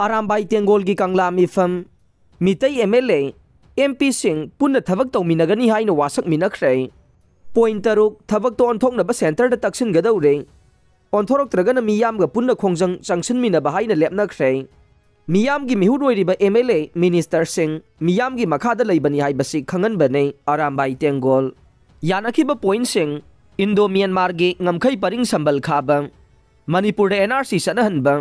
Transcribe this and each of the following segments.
अरामबाई तेंगोल की कंगला मिफम मितई MLA MP Singh पुनः थबक तौमिनगनी हाइना वासक मिनख्रे point तरुक थबक तो ओंथोकनबा सेंटर तक्सिनगदौरे ओंथोरक्त्रगना मियामगा पुनः खोंजंग चंगसिनमिनबा हाइना लेपनख्रे मियाम की मिहुरोइरिबा एमएलए मिनिस्टर सिंह मियाम की मखादा लैबनी हाइबसी खंगनबने अरामबाई तेंगोल यानखिबा पॉइंट सिंह इंडो म्यांमार की ngमखै परिंग संबल खाबा मणिपुर एनआरसी सनहनबा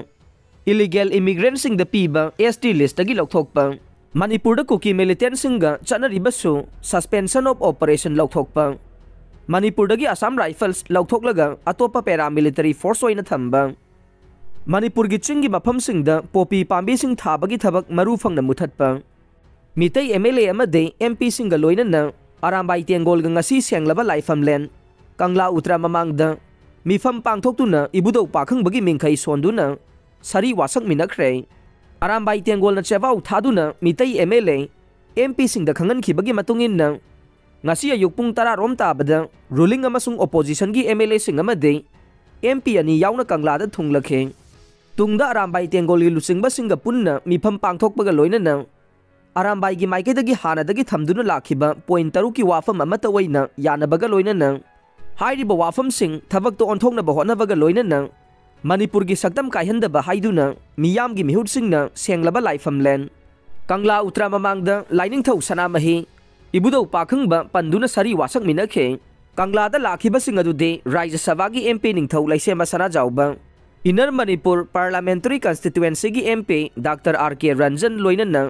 इलीगल इमिग्रेंट्स द पीबा एसटी लिस्ट की लौथोकपा मणिपुर कुकी मिलिटेंट्स चनरिबसु सस्पेंशन ऑफ ऑपरेशन लौथोकपा मणिपुर की असम राइफल्स लौथोकलगा अतोपा पैरामिलिटरी फोर्स ओइना थंबा मणिपुर की चिंगी मफमसिंग द पोपी पांबीसिंग थाबगी थबक मरु फंगना मुथतपा मितई एमएलए अमदे एमपी सिंग लोइनना अरामबाई तेंगोल गंगासी सेंगलबा लाइफमलेन कंगला उत्रा ममांग द मिफम पांगथोक्तुना इबुदौ पाखंबगी मिंखै सोंदुना सरी वासक मिनख्रे अरामबाई तेंगोल चेवाउ थादुना मितई एमएलए एमपी सिंग द खंगनखिबगी मतुंगिन ngasi ayuk pung 10 rom tabada ruling amasung opposition gi MLA sing amade MP ani yauna kangla da thunglakhe tungda arambai tengol gi lusingba singa punna mifam pangthokpaga loinana arambai gi maike da gi hana da gi thamduna lakhiba point taru ki wafam amata waina yanabaga loinana hairiba wafam sing thabak to onthokna ba honabaga loinana manipur gi saktam kaihanda ba haiduna miyam gi mihut singna senglaba laifam len kangla utra mamangda lining thau sana mahi इबुदौ पाखंबा पंदुना सरी वासक मिनखे कंगलादा लाखिबसिंग अदुदे राज्य सभा की MP Ningthou लाइसेमा सना जाउबा inner Manipur parliamentary constituency की MP doctor R K. Ranjan लोइनना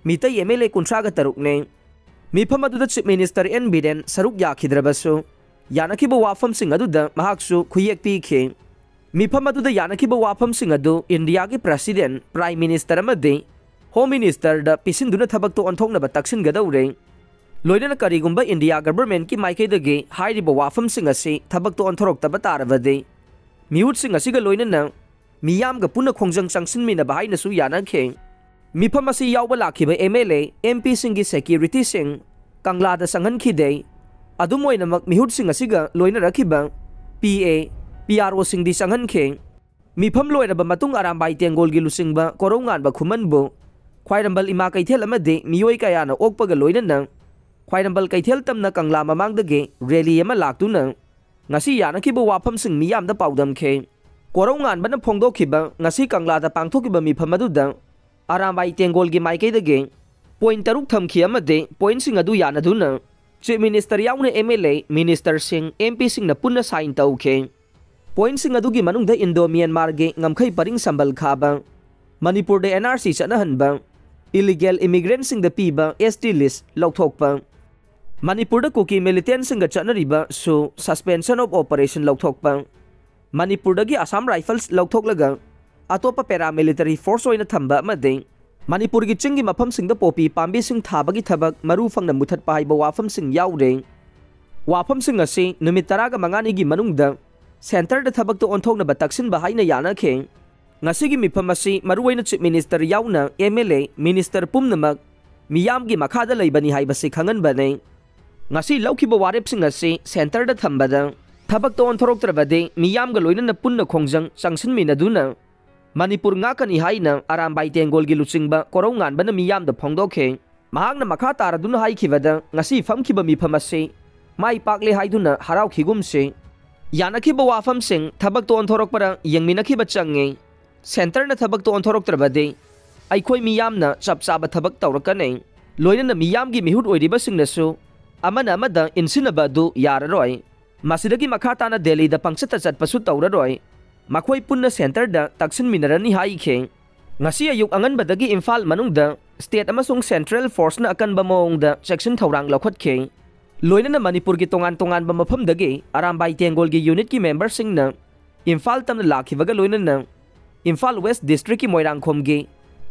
मितई MLA 53 ने मिफम अदुदा chief minister N villain सरुक याखिद्रबसु यानखिबा वाफमसिंग अदुदा महाक्सु खुयेक पीखे मिफम अदुदा यानखिबा वाफमसिंग अदु India के president prime minister अमदे होम मिनिस्टर द पिसिंदुना थबक तो अंथोकनबा तक्सिनगदौरे लोइनना करिगुंबा इंडिया गवर्नमेंट की माइकैदगे हाइरिबा वाफमसिंग असी थबक तो अंथोरक्तबा तारबदे मिहुतसिंग असिगा लोइनना मियामगा पुनः खोंजंग चंगसिनमिनबा हाइनसु यानखे मिफम असी यावबा लाखिबा एमएलए एमपी सिंग की सिक्योरिटी सिंग कंगलादा संगनखिदे अदुम ओइनमक मिहुतसिंग असिगा लोइना रखिबा पीए पीआरओ सिंग दी संगनखे मिफम लोइरबा मतुंग अरामबाई तेंगोल गी लुसिंगबा कोरौंगानबा खुमनबु ख्वाइरंबल इमा कैथेल अमदे मियोय कयाना ओकपगा लोइनना ख्वाइरंबल कैथेल तमना कंगला ममांगदगे रैली अमा लाक्तुना ngasi यानखिबा वाफमसिंग मियामदा पाउदमखे कोरौंगानबना फोंदोखिबा ngasi कंगलादा पांगथोखिबा मिफम अदुदा अरामबाई तेंगोल गी माइकैदगे पॉइंट तरुक थमखि अमदे पॉइंट सिंग अदु यानदुना चीफ मिनिस्टर याउना एमएलए मिनिस्टर सिंग एमपी सिंगना पुनः साइन तौखे पॉइंट सिंग अदुगी मनुंगदा इंडो म्यांमार गे ngमखै परिंग संबल खाबा मणिपुर दे एनआरसी चनहनबा इलीगल इमिग्रेंट सिंग द पीबा एसटी लिस्ट लौथोकपा मणिपुर कुकी मिलिटेंट सिंग चनरिबा सु सस्पेंशन ऑफ ऑपरेशन लौथोकपा मणिपुर की असम राइफल्स लौथोकलगा अतोपा पैरामिलिटरी फोर्स ओइना थंबा अमदे मणिपुर की चिंगी मफम सिंग पोपी पांबी सिंग थाबगी थबक मरु फंगना मुथतपा हाइबा वाफम सिंग याउरे वाफम सिंग असी नुमित 10 मंगानी की मनुंगदा सेंटर द थबक तो ओंथोकना तक्सिनबा हाइना यानखे ngasi gi mifam asi मरु ओइना चीफ मिनिस्टर याउना एमएलए मिनिस्टर पुमनमक मियाम की मखादा लैबनी हाइबसी खंगनबने ngasi लौखिबा वारेपसिंग असी सेंटर द थंबदा थबक तो ओंथोरक्त्रबदे मियामगा लोइनना पुनः खोंजंग चंगसिनमिनदुना मणिपुर ngakani हाइना अरामबाई तेंगोल गी लुचिंगबा कोरौंगानबना मियामदा फोंदोखे महांगना मखा तारदुना हाइखिबदा ngasi फमखिबा मिफम असी माइ पाकले हाइदुना हराउखिगुमसे यानखिबा वाफमसिंग थबक तो ओंथोरक्परा यंगमिनखिबा चंगे सेंटर न थबक तो ओंथोरक्त्रबदे अइखोय मियामना चपचाबा थबक तौरकने लोइनना मियाम गी मिहुत ओइरिबसिंगनसु अमना अमदा इनसिनबा दु याररोय मसिदगी मखा ताना दिल्ली द पंगचत चटपसु तौररोय मखोय पुन्ना सेंटर द तक्सिन मिनरनी हाइखे ngasi ayuk anganbadagi इम्फाल मनुंगदा स्टेट अमसुंग सेंट्रल फोर्स न अकनबा मोंगदा सेक्शन थौरांग लौखतखे लोइनना मणिपुर की तोंगान तोंगान बा मफमदगी अरामबाई तेंगोल की यूनिट की मेंबर सिंगना इम्फाल तमना लाखिबगा लोइनना इम्फाल वेस्ट डिस्ट्रिक्ट की मोइरांगखोम की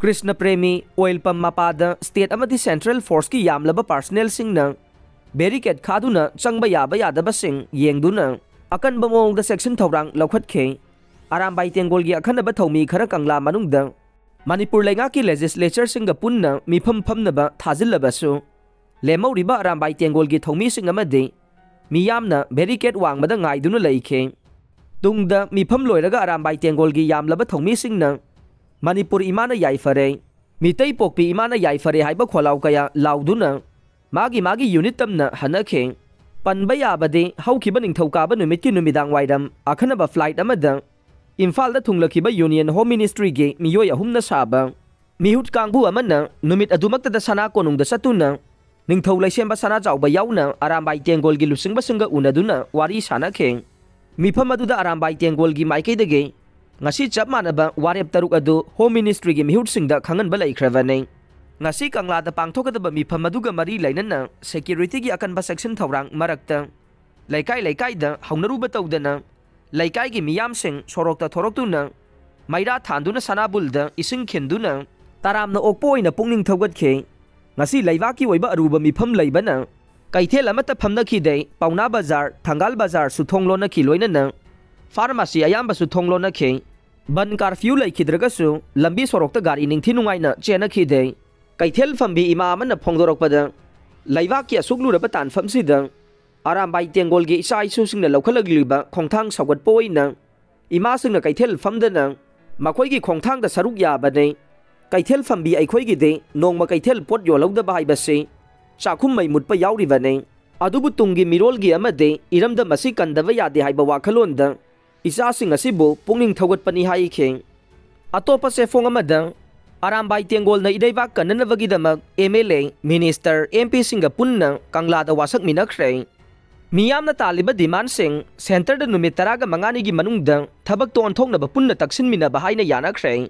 कृष्ण प्रेमी ऑयल पंप मपादा स्टेट अमदी सेंट्रल फोर्स की यामलबा पर्सनल सिंगना बैरिकेड खादुना चंगबा याबा यादबसिंग येंगदुना अकनबा मोंगदा सेक्शन थौरांग लौखतखे अरामबाई तेंगोल की अखनबा थौमी खरा कंगला मनुंगदा मणिपुर लेंगा की लेजिस्लेचर सिंग पुन्ना मिफम फमनबा थाजिल्लबसु लेमौरिबा अरामबाई तेंगोल की थौमी सिंग अमदे मियामना बैरिकेड वांगबदा ngaiduna leike tungda मिफम लोइरगा अरामबाई तेंगोल की यामलबा थौमी सिंगना Manipur imana yaifare Mitai pokpi imana yaifare haiba kholau kaya lauduna magi unit tamna hanakhe panba yabade haukiba ningthaukaaba numitki numidang waidam akhanaba flight amada Imphal da thunglakiba Union Home Ministry ge miyoi ahumna saba mihut kangbu amana numit adumakta da sana konungda satuna ningthau laisemba sana jauba yauna Arambai Tengol gi lusingba singa unaduna wari sanakhe mifam aduda Arambai Tengol gi maikaidage ngasi chap manaba warep taruk adu Home Ministry gi mihut singda khanganba laikhravane ngasi Kangla da pangthokadaba mifam aduga mari lainana security gi akanba section thawrang marakta laikai da haunaruba tawdana Laikai gi miyam sing sorokta thoroktuna maira thanduna sanabulda ising khenduna taramna okpoina pungning thogatke ngasi laibaki oiba aruba mifam laibana kaithel amata phamnaki dei Pauna Bazar Thangal Bazar su thonglona ki loinana pharmacy ayamba su thonglona ke ban curfew laikhidragasu lambi sorokta gari ningthi nungaina chena ki dei kaithel fambi ima amana phongdorokpada laibaki asukluraba tanfamsida Arambai Tengol gi isa isu singna lokhalagliba khongthang sagat poina ima singna kaithel famdana makhoi gi khongthang da saruk ya bane kaithel fambi aikhoi gi de nongma kaithel pot yo lawda bai base chakhum mai mutpa yauri bane adubu tungi mirol gi amade iramda masi kandava yade haiba wakhalonda isa sing asibu pungning thogat pani hai khe atopa se phong amada Arambai Tengol na idaiwak kananawagi damak MLA Minister MP singa punna Kangla da wasak minakhre Miyamna taliba demand sing center da numit 15 gi manungda thabak to onthoknaba punna taksin mina bahaina yanakre